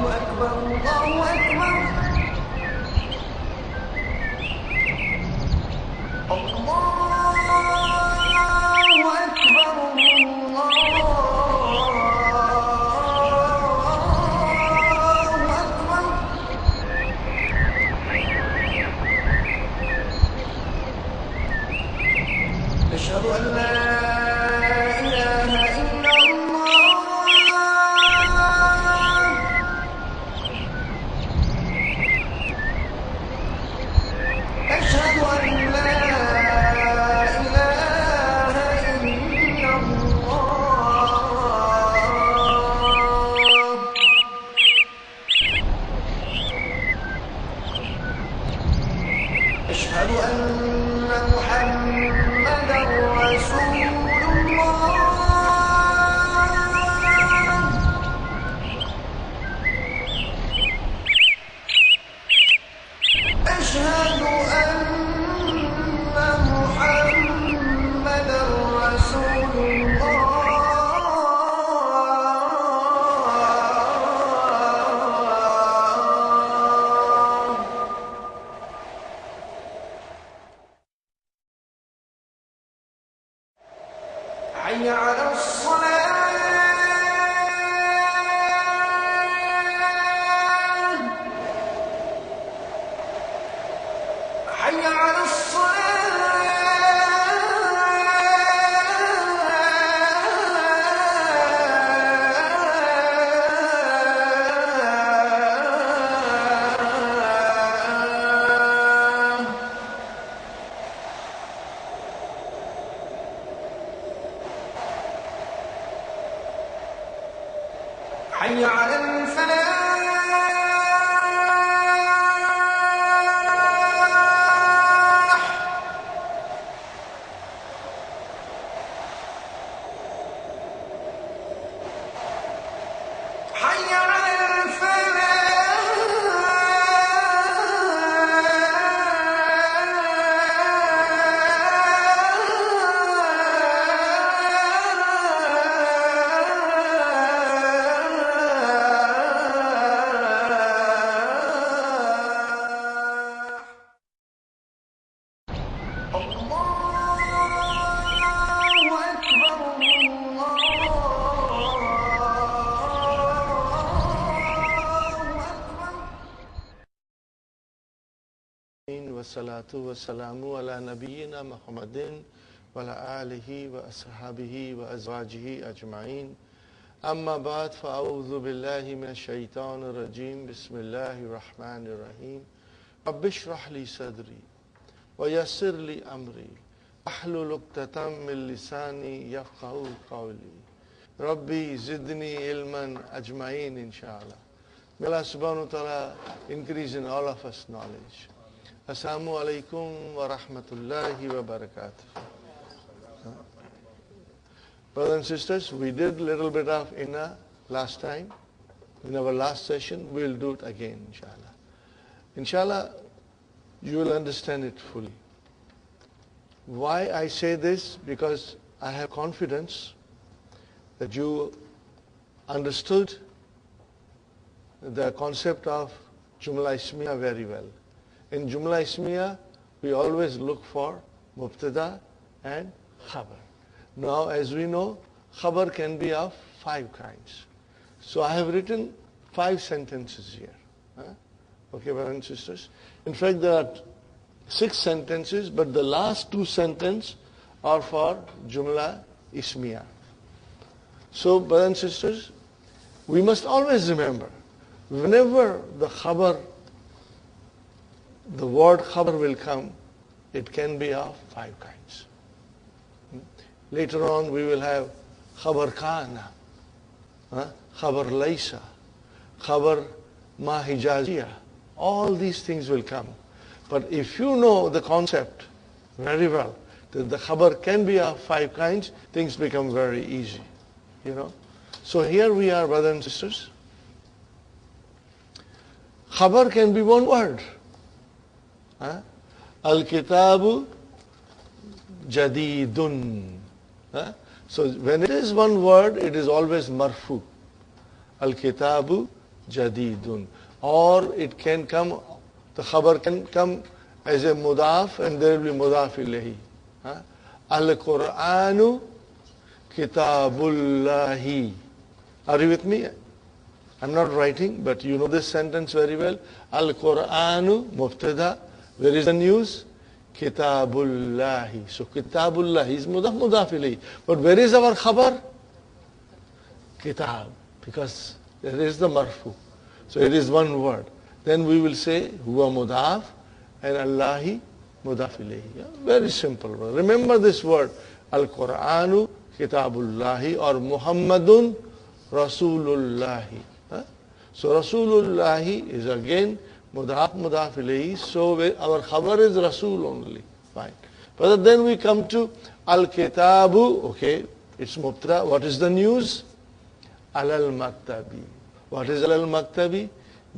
أكبر الله أكبر أشهد أن لا إله إلا الله أشهد أن لا إله إلا الله أشهد أن محمدا رسول الله أشهد أن محمدا رسول الله حي على الصلاة حي على الصلاة حي على الفلاح حي على والصلاة والسلام على نبينا محمد وعلى آله وأصحابه وأزواجه أجمعين أما بعد فأعوذ بالله من الشيطان الرجيم بسم الله الرحمن الرحيم رب اشرح لي صدري ويسر لي أمري واحلل عقدة من لساني يفقهوا قولي ربي زدني علما أجمعين inshallah. May Allah subhanahu wa ta'ala increase in all of us knowledge. Assalamu alaikum wa rahmatullahi wa barakatuh. Brothers and sisters, we did a little bit of inna last time. In our last session, we will do it again, inshallah. Inshallah, you will understand it fully. Why I say this? Because I have confidence that you understood the concept of Jumla Ismiya very well. In Jumla Ismiya, we always look for Mubtada and Khabar. Now, as we know, Khabar can be of 5 kinds. So I have written 5 sentences here. Okay, brothers and sisters. In fact, there are 6 sentences, but the last 2 sentences are for Jumla Ismiya. So, brothers and sisters, we must always remember, whenever the Khabar, the word Khabar will come, it can be of 5 kinds. Later on, we will have Khabar Kana, Khabar Laysa, Khabar Ma Hijaziya. All these things will come. But if you know the concept very well, that the Khabar can be of 5 kinds, things become very easy. You know. So here we are, brothers and sisters. Khabar can be one word. Al-Kitabu Jadidun. So when it is one word, it is always marfu. Al-Kitabu jadidun. Or it can come, the khabar can come as a mudaf and there will be mudaf ilayhi. Al-Qur'anu kitabullahi. Are you with me? I'm not writing, but you know this sentence very well. Al-Qur'anu mubtada. Where is the news? Kitabullahi. So kitabullahi is mudaf ilayhi. But where is our khabar? Kitab. Because there is the marfu. So it is one word. Then we will say huwa mudaf and Allahi mudaf ilayhi. Yeah? Very simple. Remember this word. Al-Qur'anu kitabullahi or Muhammadun Rasulullahi. So Rasulullahi is again mudaf ilayhi. So our khabar is Rasul only. Fine. But then we come to Al-Kitabu. Okay, it's mubtada. What is the news? Alal maktabi. What is alal maktabi?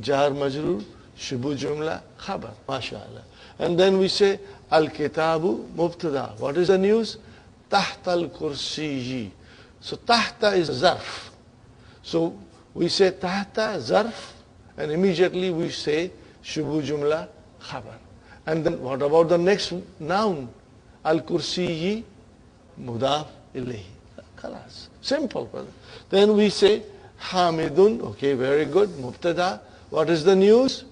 Jar majrur, shubu jumla, khabar. MashaAllah. And then we say Al-Kitabu mubtada. What is the news? Tahta al-kursiyi. So tahta is zarf. So we say tahta zarf and immediately we say shubu jumla khabar. And then what about the next noun? Al-kursiyi mudaf ilayhi. Khalas. Simple, brother. Then we say hamidun. Okay, very good. Mubtada. What is the news?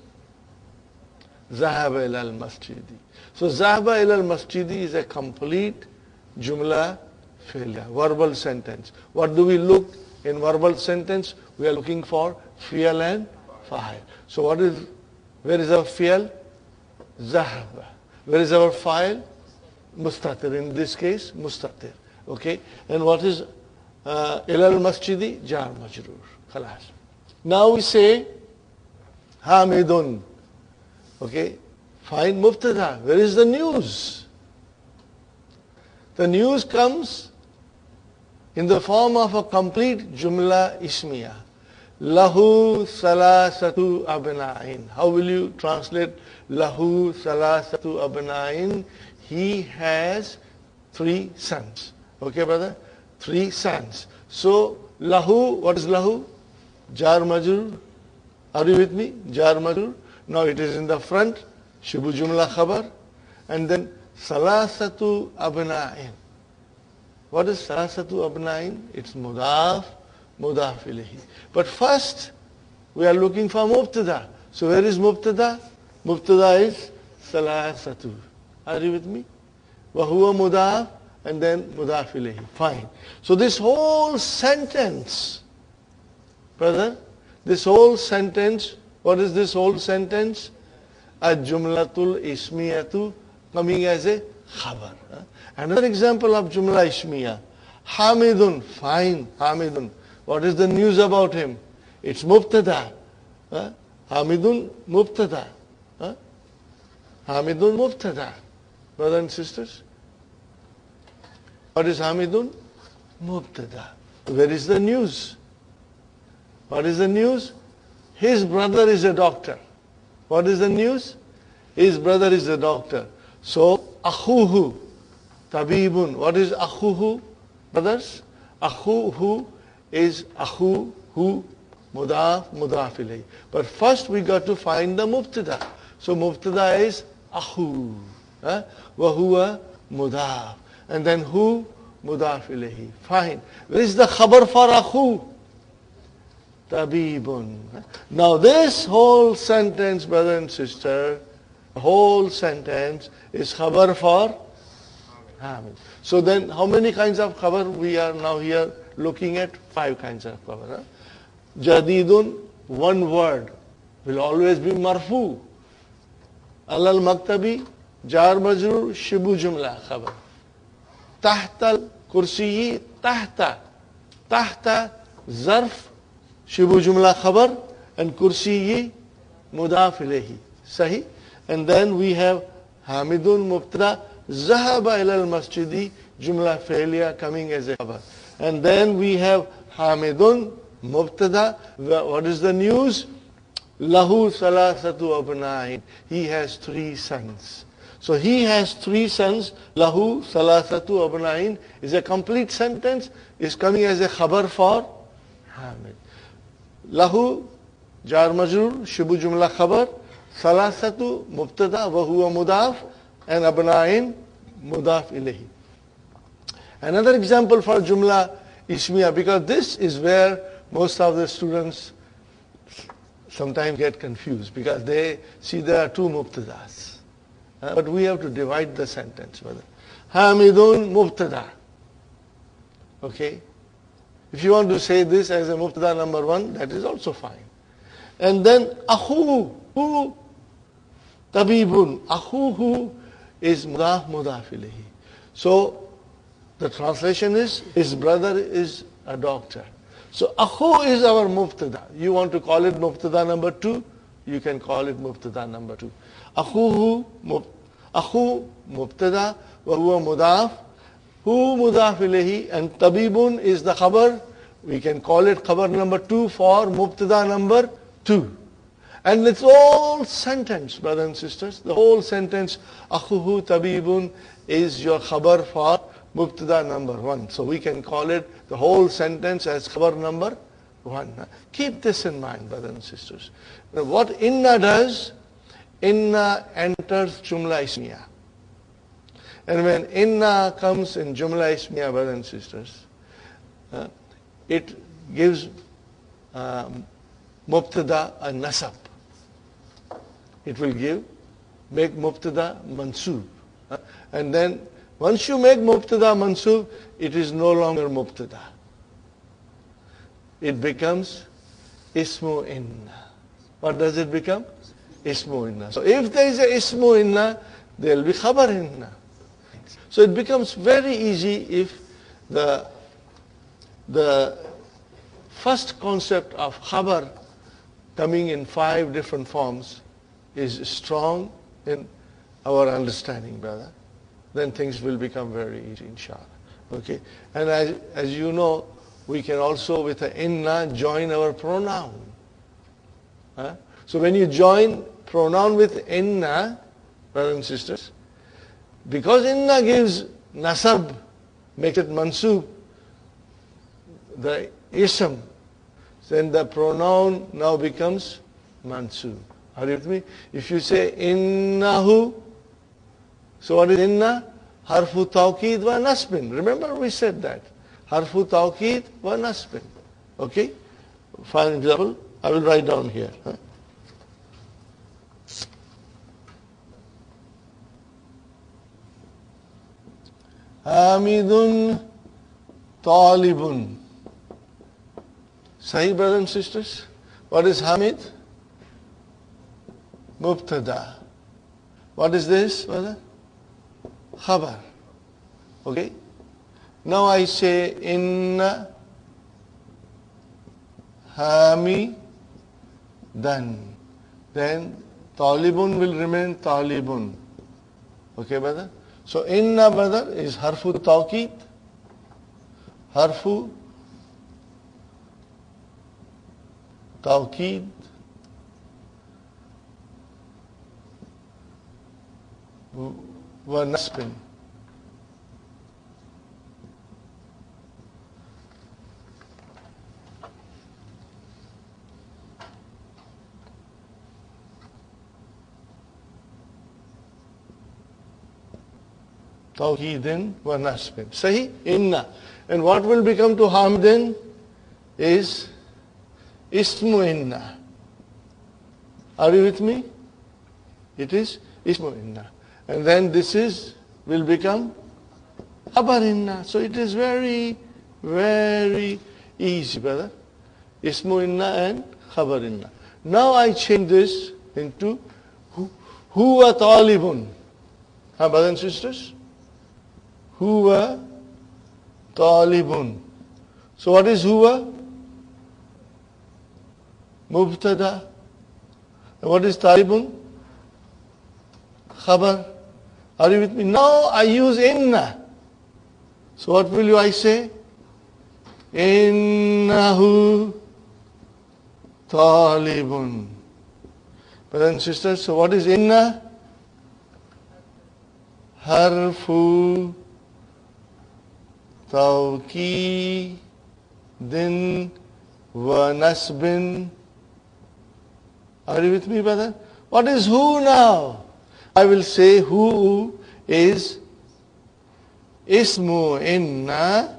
Zahaba ila al-masjidi. So Zahaba ila al-masjidi is a complete jumla fi'liya, verbal sentence. What do we look in verbal sentence? We are looking for fi'l and fa'il. So where is our fi'l? Zahaba. Where is our fa'il? Mustatir. In this case, mustatir. Okay. And what is ila al-masjidi? Jar majrur. Khalas. Now we say hamidun. Okay. Fine. Mubtada. Where is the news? The news comes in the form of a complete jumla ismiya. Lahu salasatu abna'in. How will you translate lahu salasatu abna'in? He has 3 sons. Okay, brother? 3 sons. So lahu, what is lahu? Jar majrur. Are you with me? Jar majrur. Now it is in the front. Shubu jumla khabar. And then salasatu abna'in. What is salasatu abna'in? It's mudaf ilayhi. But first, we are looking for mubtada. So where is mubtada? Mubtada is salasatu. Are you with me? Wa huwa mudaf and then mudaf ilayhi. Fine. So this whole sentence, brother, this whole sentence, what is this whole sentence? Al-jumlatul ismiyatu, coming as a khabar. Another example of jumla ismiya. Hamidun, fine, Hamidun. What is the news about him? It's mubtada. Hamidun mubtada. Hamidun mubtada. Brothers and sisters. What is Hamidun? Mubtada. Where is the news? What is the news? His brother is a doctor. What is the news? His brother is a doctor. So, akhuhu, tabibun. What is akhuhu, brothers? Akhuhu is akhuhu, mudaf ilayhi. But first we got to find the mubtada. So mubtada is akhu, wa huwa mudaf. And then hu, mudaf ilayhi. Fine. Where is the khabar for akhu? Tabibun. Now this whole sentence, brother and sister, the whole sentence is khabar for Hamid. So then how many kinds of khabar we are now here looking at? 5 kinds of khabar. Jadidun, one word, will always be marfu. Alal maktabi, jar majrur, shibu jumla khabar. Tahta kursiyi, tahta zarf, shibu jumla khabar, and kursiyi mudaf ilayhi. Sahi. And then we have Hamidun mubtada, Zahaba ila al-masjidi, jumla fi'liya coming as a khabar. And then we have Hamidun mubtada. What is the news? Lahu salasatu abna'in. He has 3 sons. So he has 3 sons. Lahu salasatu abna'in is a complete sentence. Is coming as a khabar for Hamid. Lahu jar majrur, shubu jumla khabar, salasatu mubtada wa huwa mudaf, and abna'in mudaf ilayhi. Another example for jumla ismiya, because this is where most of the students sometimes get confused, because they see there are two mubtadas. But we have to divide the sentence, brother. Hamidun mubtada. Okay? If you want to say this as a mubtada number one, that is also fine. And then akhuhu, who tabibun. Akhuhu is mudaf ilayhi. So the translation is, his brother is a doctor. So akhu is our mubtada. You want to call it mubtada number two, you can call it mubtada number two. Akhu mubtada wa huwa mudaf. Hu mudaf ilayhi, and tabibun is the khabar. We can call it khabar number two for mubtada number two. And it's all sentence, brothers and sisters. The whole sentence, akhuhu tabibun, is your khabar for mubtada number one. So we can call it the whole sentence as khabar number one. Keep this in mind, brothers and sisters. Now, what inna does, inna enters jumla ismiya. And when inna comes in jumla ismiya, brothers and sisters, it gives mubtada a nasab. It will make mubtada mansub. And then once you make mubtada mansub, it is no longer mubtada. It becomes ismu inna. What does it become? Ismu inna. So if there is a ismu inna, there will be khabar inna. So it becomes very easy if the first concept of khabar coming in 5 different forms is strong in our understanding, brother. Then things will become very easy, inshallah. Okay? And as you know, we can also with a inna join our pronoun. So when you join pronoun with inna, brothers and sisters, because inna gives nasab, makes it mansub, the ism, then the pronoun now becomes mansub. Are you with me? If you say innahu, so what is inna? Harfu tawqid wa nasbin. Remember we said that. Harfu tawqid wa nasbin. Okay? For example, I will write down here. Hamidun talibun. Sahih, brothers and sisters? What is Hamid? Mubtada. What is this, brother? Khabar. Okay? Now I say inna hamidan. Then talibun will remain talibun. Okay, brother? So inna, brother, is harfu tawqid. Harfu tawqid wa nasbin. Tawqidin wa nasbin. Sahi? Inna. And what will become to Hamidin is ismu inna. Are you with me? It is ismu inna. And then this will become khabar inna. So it is very, very easy, brother. Ismu inna and khabar inna. Now I change this into huwa talibun. Brothers and sisters? Huwa talibun. So what is huwa? Mubtada. And what is talibun? Khabar. Are you with me? Now I use inna. So what will I say? Innahu talibun. Brothers and sisters, so what is inna? Harfu tawqidin wa nasbin Are you with me, brother? What is who now? I will say who is ismu inna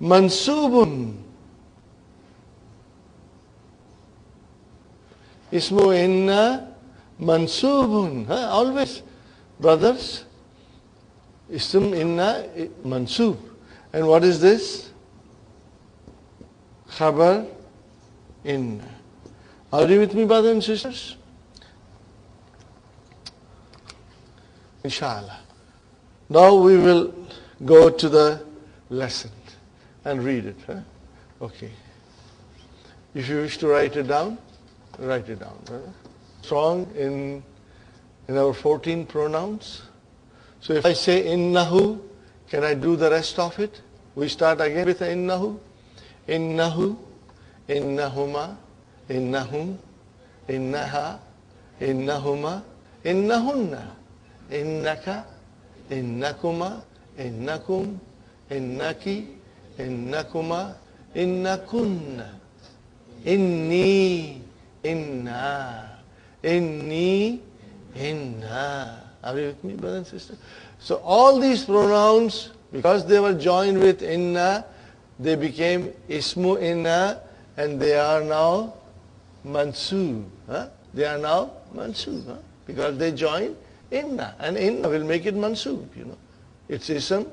mansubun. Ismu inna mansubun. Always, brothers, ism inna mansub. And what is this? Khabar inna. Are you with me, brothers and sisters? Inshallah. Now we will go to the lesson and read it. Okay. If you wish to write it down, write it down. Strong in our 14 pronouns. So if I say innahu, can I do the rest of it? We start again with innahu. Innahu, innahuma, innahum, innaha, innahuma, innahunna, innaka, innakuma, innakum, innaki, innakuma, innakunna, inni, inna, inni, inna. Are you with me, brothers and sisters? So all these pronouns, because they were joined with inna, they became ismu inna, and they are now mansub. They are now mansub, because they join inna, and inna will make it mansub. Its ism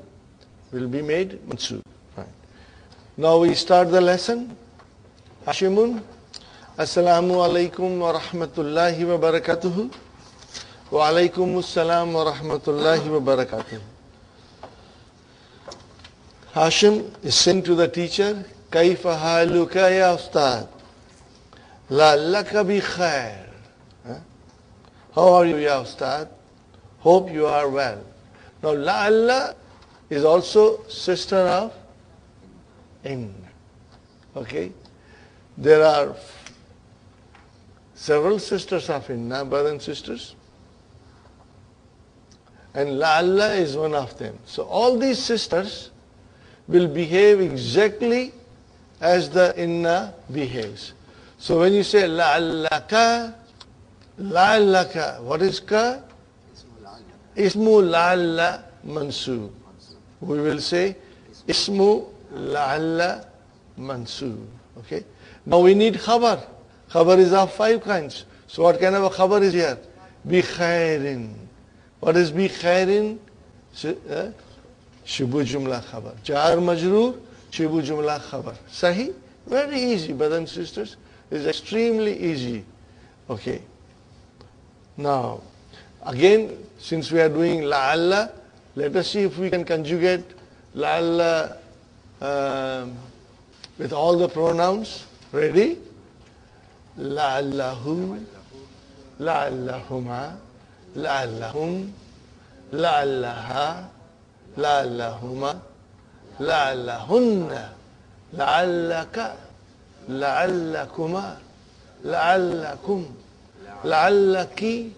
will be made mansub. Right. Now we start the lesson. Hashimun, Assalamu alaikum wa rahmatullahi wa barakatuhu. Wa alaikum assalam wa rahmatullahi wa barakatuh. Hashim is saying to the teacher, Kaifa haluka ya ustad? La'allaka bi khair. How are you, ya ustad? Hope you are well. Now, la'alla is also sister of in. Okay? There are several sisters of inna, brothers and sisters. And la'alla is one of them. So all these sisters will behave exactly as the inna behaves. So when you say la'allaka, la'allaka, what is ka? Ismu la'alla mansub. We will say ismu la'alla mansub. Okay? Now we need khabar. Khabar is of 5 kinds. So what kind of a khabar is here? Bi khairin. What is bi khairin? Shibu jumla khabar. Jar majroor, shibu jumla khabar. Sahi? Very easy, brothers and sisters. It's extremely easy. Okay. Now, again, since we are doing la'alla, let us see if we can conjugate la'alla with all the pronouns. Ready? La'allahu, la'allahuma, la'allahum, la'allaha, la'allahuma, la'allahunna, la'allaka, la'allakuma, la'allakum, la'allaki,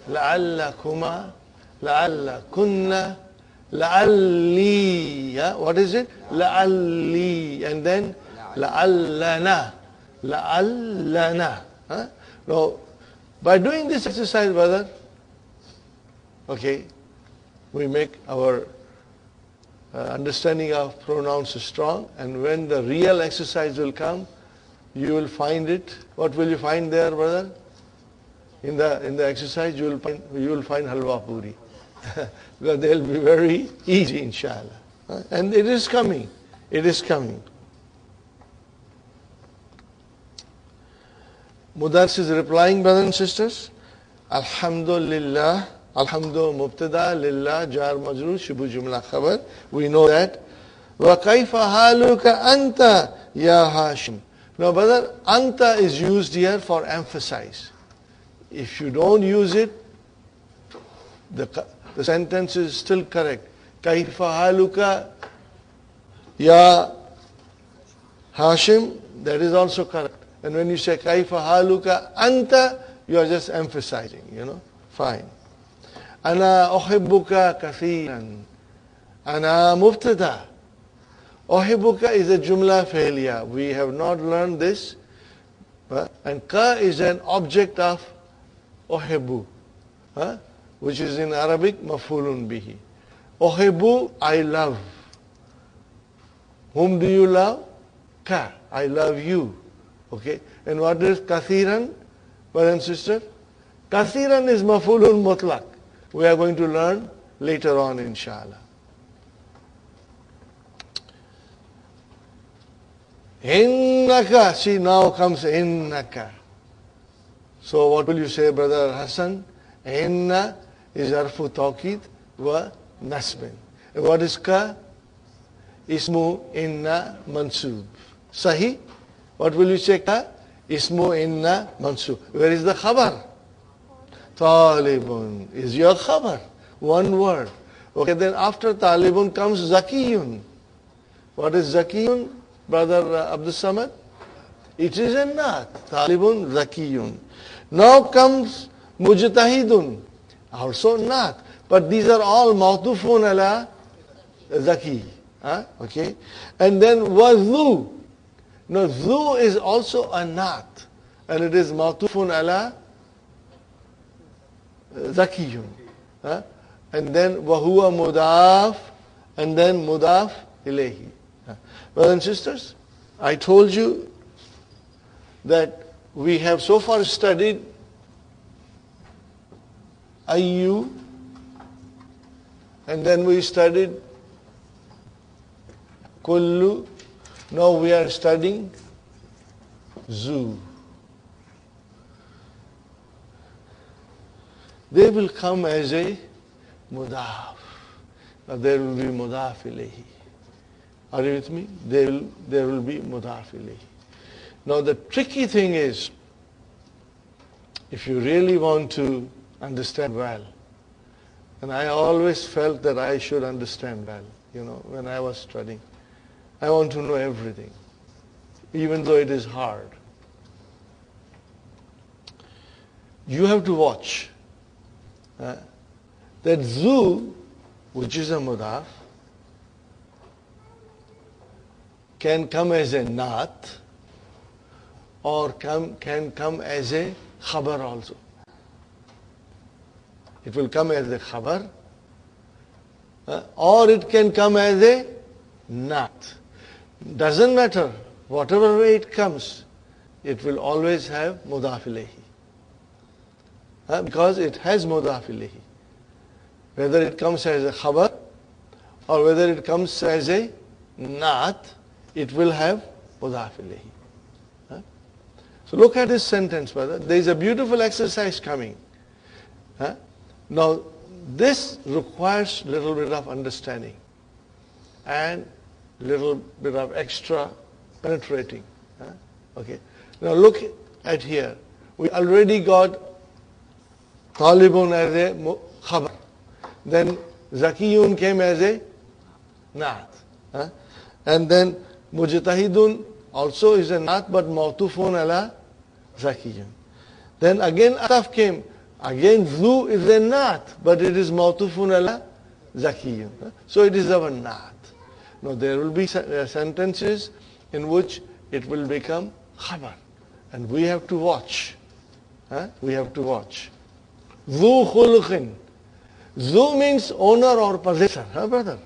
la'allakuma, la'allakunna, la'alli. What is it? La'alli. And then la'allana. La'allana. Now, by doing this exercise, brother, okay, we make our understanding of pronouns strong, and when the real exercise will come, you will find it. What will you find there, brother? In the exercise, you will find halwa puri. Because they will be very easy, inshallah. And it is coming. It is coming. Mudars is replying, brothers and sisters. Alhamdulillah. Alhamdu mubtada, lillah, jar majroor, shibu jumla khabar. We know that. Wa kaifa haluka anta ya Hashim. Now, brother, anta is used here for emphasis. If you don't use it, the sentence is still correct. Kaifa haluka ya Hashim, that is also correct. And when you say kaifa haluka anta, you are just emphasizing, fine. Ana uhibbuka kathiran. Ana mubtada. Uhibbuka is a jumla failure. We have not learned this. And ka is an object of ohebu, which is in Arabic mafulun bihi. Ohebu, I love. Whom do you love? Ka, I love you. Okay. And what is kathiran, brothers and sisters? Kathiran is mafulun mutlaq. We are going to learn later on, inshallah. Innaka, see, now comes innaka. So what will you say, brother Hassan? Inna is arfu tawqid wa nasbin. And what is ka? Ismu inna mansub. Sahi? What will you say ka? Ismu inna mansub. Where is the khabar? Talibun is your khabar. One word. Okay, then after talibun comes zakiyun. What is zakiyun, brother Abdul Samad? It is a naat. Talibun zakiyun. Now comes mujtahidun. Also naat. But these are all mawtufun ala zaki. Okay. And then wazu. Now zu is also a naat. And it is mawtufun ala zakiyun. And then wahuwa mudaf. And then mudaf ilayhi. Brothers and sisters, I told you that we have so far studied ayyu, and then we studied kullu. Now we are studying zu. They will come as a mudaf. Now there will be mudaf ilayhi. Are you with me? There will be mudaf ilayhi. Now the tricky thing is, if you really want to understand well, and I always felt that I should understand well, when I was studying. I want to know everything, even though it is hard. You have to watch that zu, which is a mudaf, can come as a naat, or can come as a khabar also. It will come as a khabar, or it can come as a naat. Doesn't matter, whatever way it comes, it will always have mudaf ilayhi. Because it has mudaf ilayhi. Whether it comes as a khabar, or whether it comes as a naat, it will have mudaf ilayhi. So look at this sentence, brother. There is a beautiful exercise coming. Now, this requires little bit of understanding and little bit of extra penetrating. Okay. Now look at here. We already got talibun as a khabar. Then zakiyun came as a naat. And then mujtahidun also is a naat, but mawtufun ala zakiyun. Then again ataf came. Again zu is a naat, but it is mawtufun ala zakiyun. So it is our naat. Now there will be sentences in which it will become khabar. And we have to watch. We have to watch. Zu khuluqin. Zu means owner or possessor. Brother?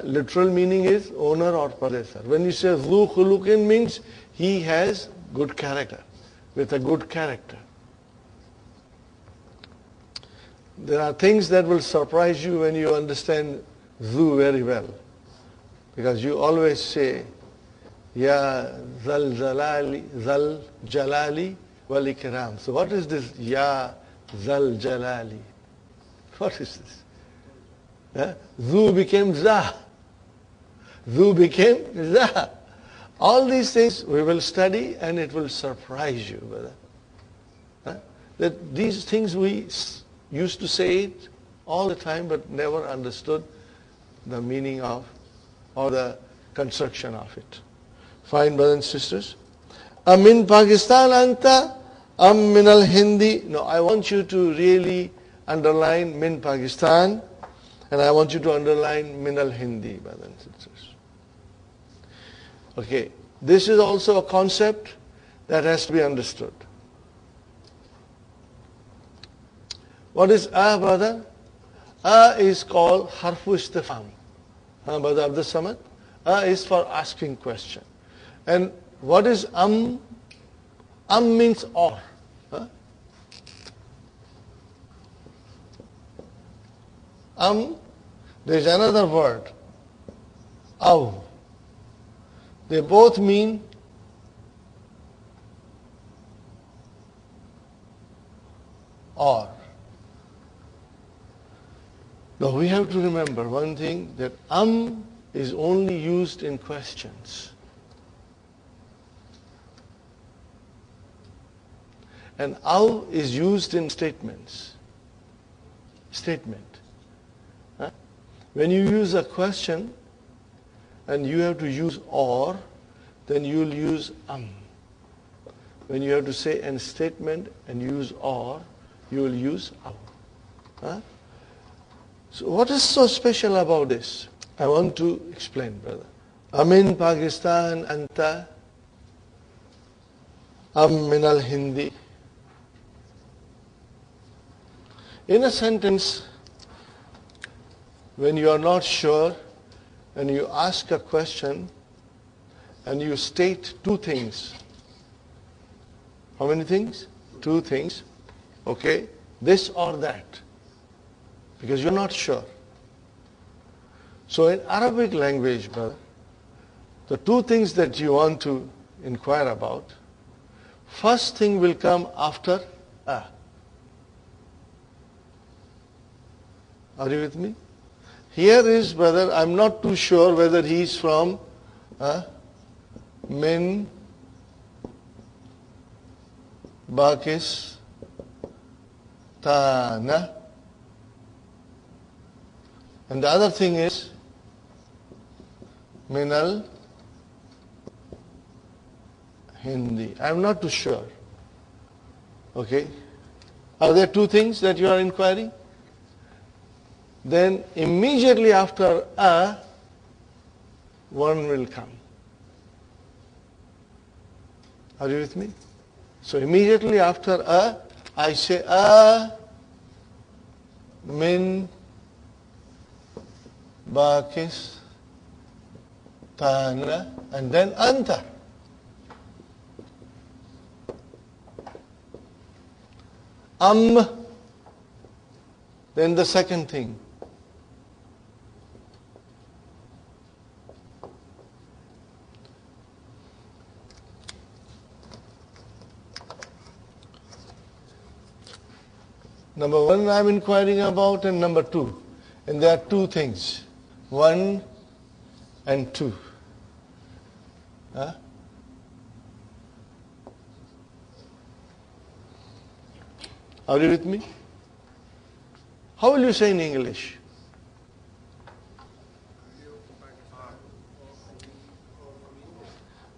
Literal meaning is owner or possessor. When you say zu khuluqin means he has good character. With a good character. There are things that will surprise you when you understand zu very well. Because you always say, Ya Zal Jalali wal Ikram. So what is this Ya Zal Jalali? What is this? Zu became Za. Zu became Za. All these things we will study and it will surprise you, brother. That these things we used to say it all the time but never understood the meaning of or the construction of it. Fine, brothers and sisters. Min Pakistan anta am min al Hindi. No, I want you to really underline min Pakistan and I want you to underline min al Hindi, brothers and sisters. Okay, this is also a concept That has to be understood. What is brother? Is called harfu istifham. Brother Abdul Samad? Is for asking question. And what is means or. There is another word, aw. They both mean or. Now we have to remember one thing, that is only used in questions. And aw is used in statements. Statement. When you use a question and you have to use or, then you will use When you have to say a statement and use or, you will use aw. So what is so special about this? I want to explain, brother. Amin Pakistan anta min al Hindi. In a sentence, when you are not sure and you ask a question and you state two things. How many things? Two things. Okay? This or that. Because you're not sure. So in Arabic language, brother, the two things that you want to inquire about, first thing will come after a. Are you with me? Here is, brother, I'm not too sure whether he's from Min Pakistan. And the other thing is Minal Hindi. I'm not too sure. Okay? Are there two things that you are inquiring? Then immediately after a, one will come. Are you with me? So immediately after a, I say a min Pakistan, and then anta. Then the second thing. Number one I'm inquiring about, and number two. And there are two things. One and two. Are you with me? How will you say in English?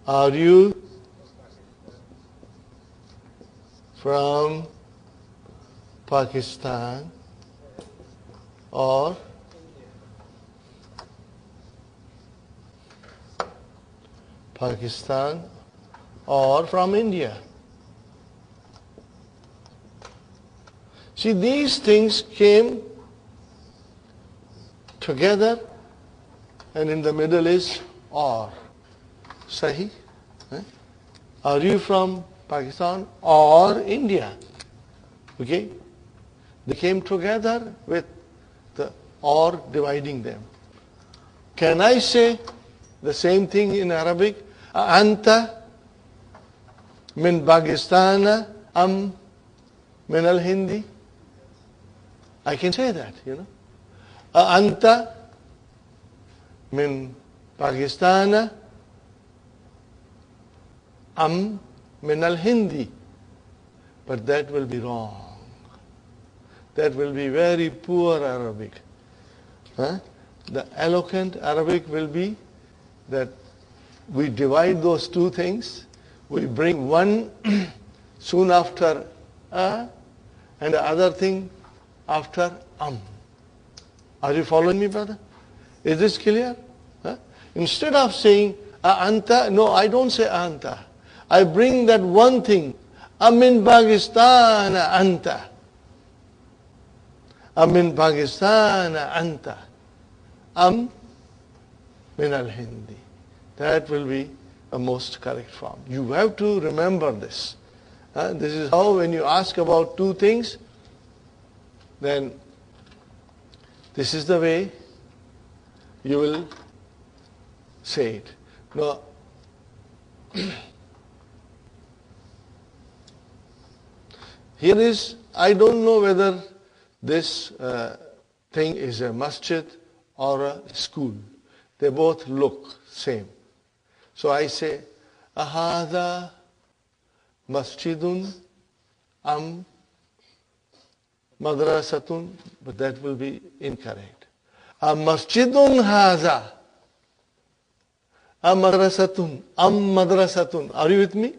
Are you from Pakistan or Pakistan or from India? See, these things came together, and in the middle is or. Sahi? Are you from Pakistan or India? Okay? They came together with the or dividing them. Can I say the same thing in Arabic? Anta min Pakistan min al Hindi? I can say that, Anta min Pakistan min al Hindi. But that will be wrong. That will be very poor Arabic. The eloquent Arabic will be that we divide those two things, we bring one soon after a, and the other thing after Are you following me, brother? Is this clear? Instead of saying anta, no, I don't say anta. I bring that one thing. Amin Pakistan anta. Amin Pakistan anta. Am min al-Hindi. That will be a most correct form. You have to remember this. This is how when you ask about two things, then this is the way you will say it. Now, here is, I don't know whether this thing is a masjid or a school. They both look same. So I say, ahada masjidun am madrasatun, but that will be incorrect. Am masjidun haza. Am madrasatun. Am madrasatun. Are you with me?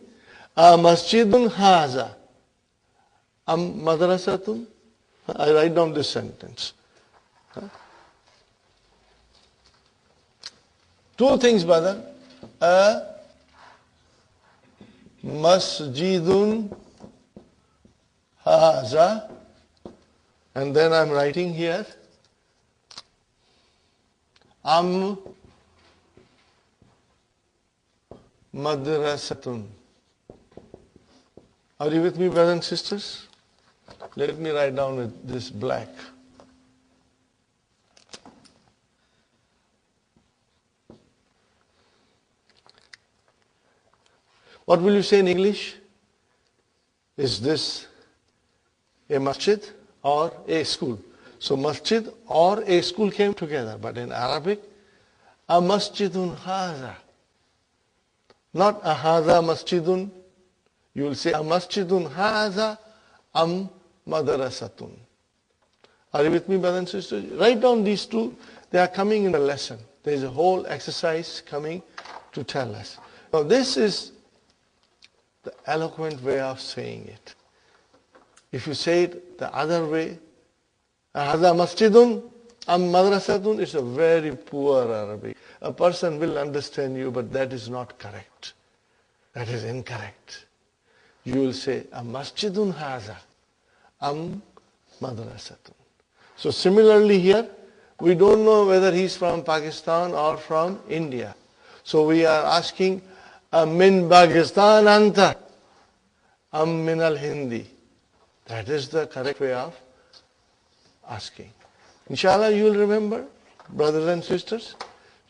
Am masjidun haza. Am madrasatun. I write down this sentence. Two things, brother. A masjidun haza. And then I'm writing here. Am madrasatun. Are you with me, brothers and sisters? Let me write down with this black. What will you say in English? Is this a masjid or a school? So masjid or a school came together. But in Arabic, a masjidun haza. Not a haza masjidun. You will say a masjidun haza am madrasatun. Are you with me, brothers and sisters? Write down these two. They are coming in a lesson. There is a whole exercise coming to tell us. Now this is the eloquent way of saying it. If you say it the other way, Hada masjidun am madrasatun, it's a very poor Arabic. A person will understand you, but that is not correct. That is incorrect. You will say, a masjidun haza am madrasatun. So similarly here, we don't know whether he's from Pakistan or from India. So we are asking, min Pakistan anta am min al-Hindi. That is the correct way of asking. Inshallah, you will remember, brothers and sisters.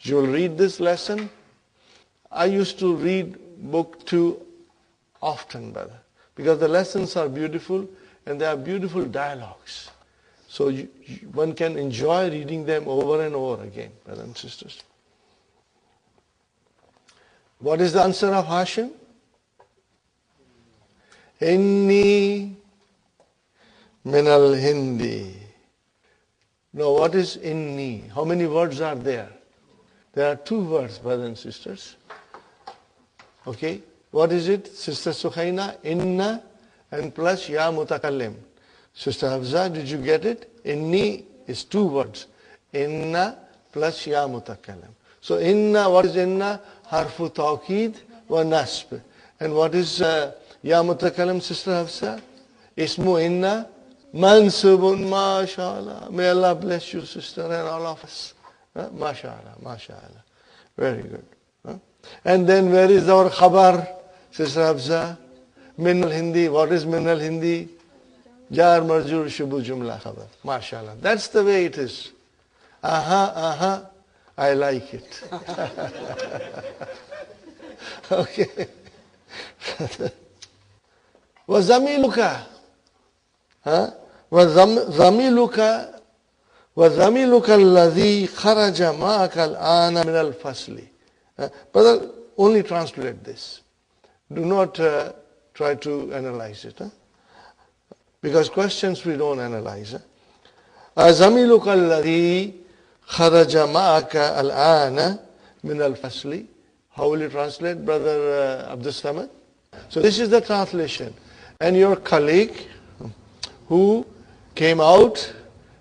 You will read this lesson. I used to read book 2 often, brother, because the lessons are beautiful and they are beautiful dialogues. So one can enjoy reading them over and over again, brothers and sisters. What is the answer of Hashim? Inni min al-Hindi. Now what is inni? How many words are there? There are 2 words, brothers and sisters. Okay, what is it? Sister Sukhaina, inna and plus ya mutakallim. Sister Hafza, did you get it? Inni is 2 words. Inna plus ya mutakallim. So inna, what is inna? Harfu tawqid wa nasb. And what is ya mutakallim, Sister Hafsa? Ismu inna mansubun, mashallah. May Allah bless you, sister, and all of us. Mashallah, mashallah. Very good. And then where is our khabar, Sister Hafsa? Min al-Hindi. What is min al-Hindi? Jar marjur shubu jumla khabar. Mashallah. That's the way it is. Aha. I like it. Okay. وَزَمِيلُكَ وَزَمِيلُكَ الَّذِي خَرَجَ مَعَكَ الْآنَ مِنَ الْفَصْلِ. Brother, only translate this. Do not try to analyze it. Because questions we don't analyze. زَمِيلُكَ الَّذِي خَرَجَ مَعَكَ الْآنَ مِنَ الْفَصْلِ. How will you translate, Brother Abdul Samad? So this is the translation. And your colleague who came out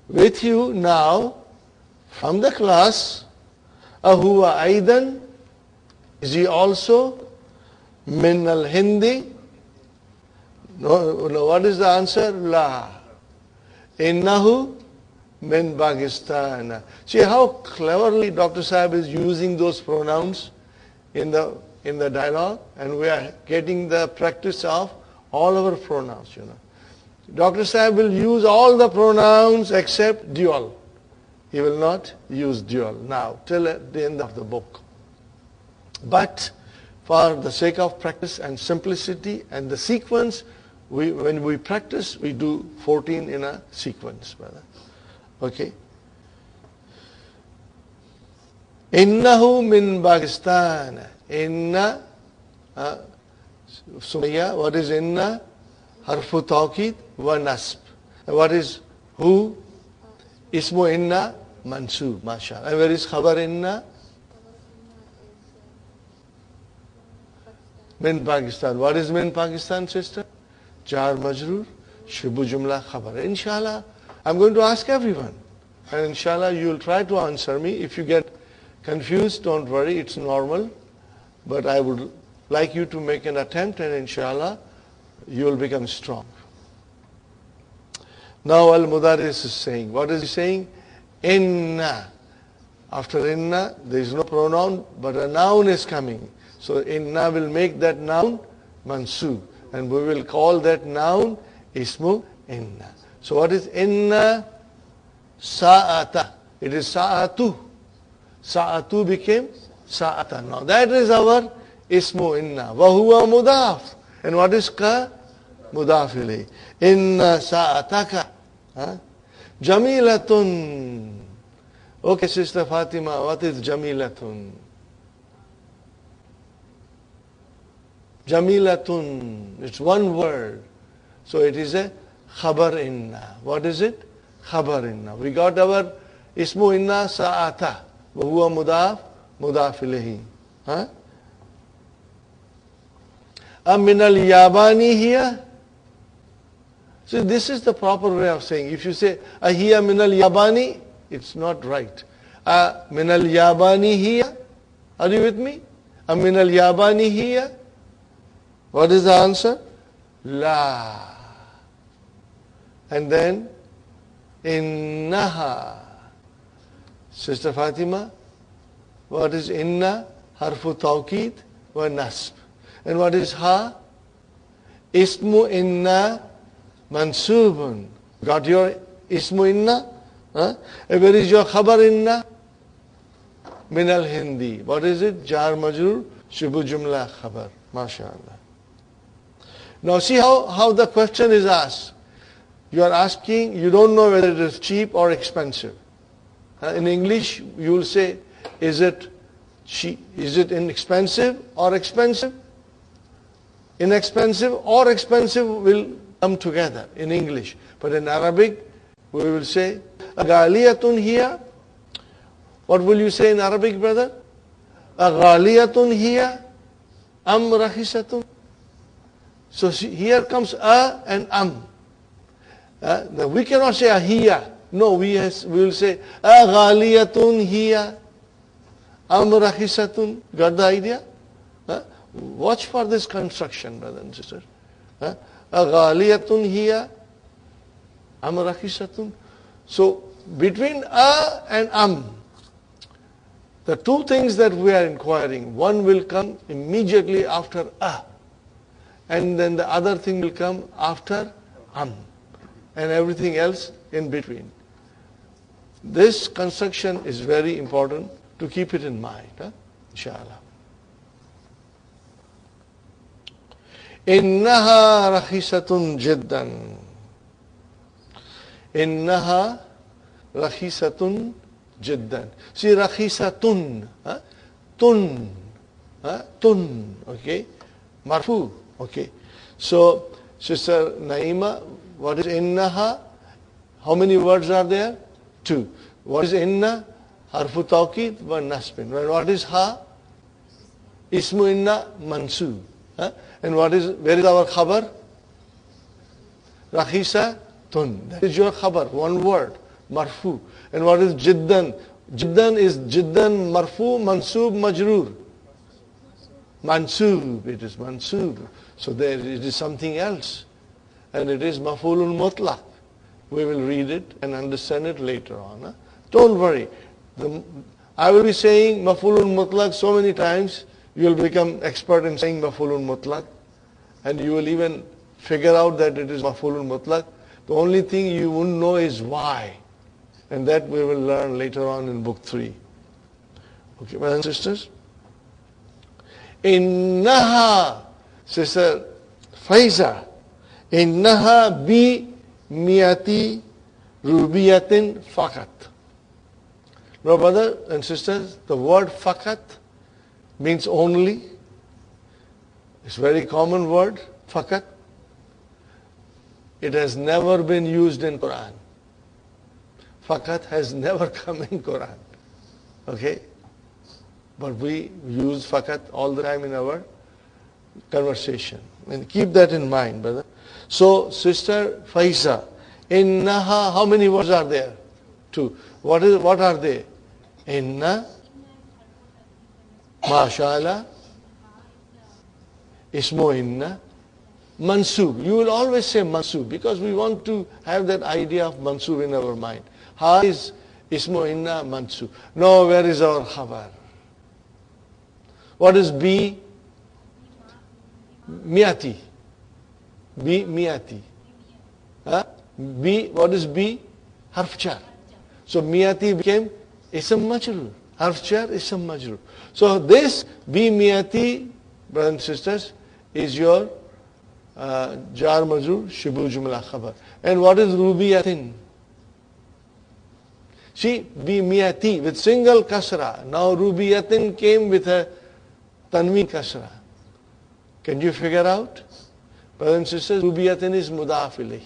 with you now from the class, أَهُوَ أَيْضًا, is he also Min al-Hindi. No, what is the answer? La. Innahu min Pakistan. See how cleverly Dr. Sahib is using those pronouns in the dialogue, and we are getting the practice of all our pronouns, Dr. Sahib will use all the pronouns except dual. He will not use dual now till at the end of the book. But for the sake of practice and simplicity and the sequence, when we practice, we do 14 in a sequence, brother. Okay. Innahu min Pakistan. Inna. Sumaya, what is inna? Harfu tawqid wa nasb. What is who? Ismu inna mansub, mashallah. And where is khabar inna? Min Pakistan. What is min Pakistan, sister? Jar majroor, shubu jumla khabar. Inshallah, I'm going to ask everyone. And inshallah, you will try to answer me. If you get confused, don't worry, it's normal. But I would like you to make an attempt, and inshallah, you will become strong. Now Al-Mudaris is saying, what is he saying? Inna. After inna, there is no pronoun, but a noun is coming. So inna will make that noun mansub. And we will call that noun ismu inna. So what is inna? Sa'ata. It is sa'atu. Sa'atu became sa'ata. Now that is our ismu inna. Wahuwa mudaf. And what is ka? Mudaf ilayh. Inna sa'ataka. Jamilatun. Okay, Sister Fatima, what is Jamilatun? Jamilatun. It's one word. So it is a khabar inna. What is it? Khabar inna. We got our ismu inna sa'ata. Wahuwa mudaf, mudaf ilayhi. Min al-yabani here. So this is the proper way of saying. If you say ahiya min al-yabani, it's not right. Min al-yabani here. Are you with me? Min al-yabani here. What is the answer? La. And then innaha. Sister Fatima, what is inna? Harfu tawqid wa nasb. And what is ha? Ismu inna mansubun. Got your ismu inna? And where is your khabar inna? Min al-Hindi. What is it? Jar majroor, shubu jumla khabar. MashaAllah. Now see how the question is asked. You are asking, you don't know whether it is cheap or expensive. In English, you will say, is it cheap? Is it inexpensive or expensive? Inexpensive or expensive will come together in English. But in Arabic, we will say, Aghaliyatun here. What will you say in Arabic, brother? Aghaliyatun here. Am rakhisatun. So here comes a and am. Now we cannot say ahiya. No, we will say aghaliyatun hiya. Am rakhisatun. Got the idea? Watch for this construction, brothers and sisters. Aghaliyatun hiya. Am rakhisatun. So between a and am, the two things that we are inquiring, one will come immediately after a. And then the other thing will come after am, and everything else in between. This construction is very important to keep it in mind, inshallah. Innaha rakhisatun jiddan. Innaha rakhisatun jiddan. See, rakhisatun, tun, tun, okay, marfu. Okay, so Sister Naima, what is innaha? How many words are there? 2. What is inna? Harfu tawqid wa nasbin. What is ha? Ismu inna mansub. And where is our khabar? Rakhisa tun. That is your khabar, one word, marfu. And what is jiddan? Jiddan is jiddan marfu mansub majroor. mansoob, it is mansoob. So there it is something else. And it is maf'ulun mutlaq. We will read it and understand it later on. Huh? Don't worry. I will be saying maf'ulun mutlaq so many times, you will become expert in saying maf'ulun mutlaq. And you will even figure out that it is maf'ulun mutlaq. The only thing you wouldn't know is why. And that we will learn later on in book 3. Okay, brothers and sisters? Innaha, Sister Faiza, innaha bi miyati rubiyatin fakat. Now, brothers and sisters, the word fakat means only. It's a very common word, fakat. It has never been used in Quran. Fakat has never come in Quran. Okay? But we use fakat all the time in our conversation. And keep that in mind, brother. So, Sister Faiza, innaha, how many words are there? 2. What are they? Inna, mashallah, ismo inna, mansoob. You will always say mansoob because we want to have that idea of mansoob in our mind. Ha is ismo inna mansoob. Now, where is our khabar? What is bi? Miyati. Bi miyati. Huh? Bi, what is bi? Harf jar. So miyati became ism majrur. Harf jar, ism majrur. So this bi miyati, brothers and sisters, is your jar majrur, shibu jumla khabar. And what is rubiyatin? See, bi miyati with single kasra. Now rubiyatin came with a tanween kasra. Can you figure out? Brothers and sisters, rubiyatin is mudaf ilayhi.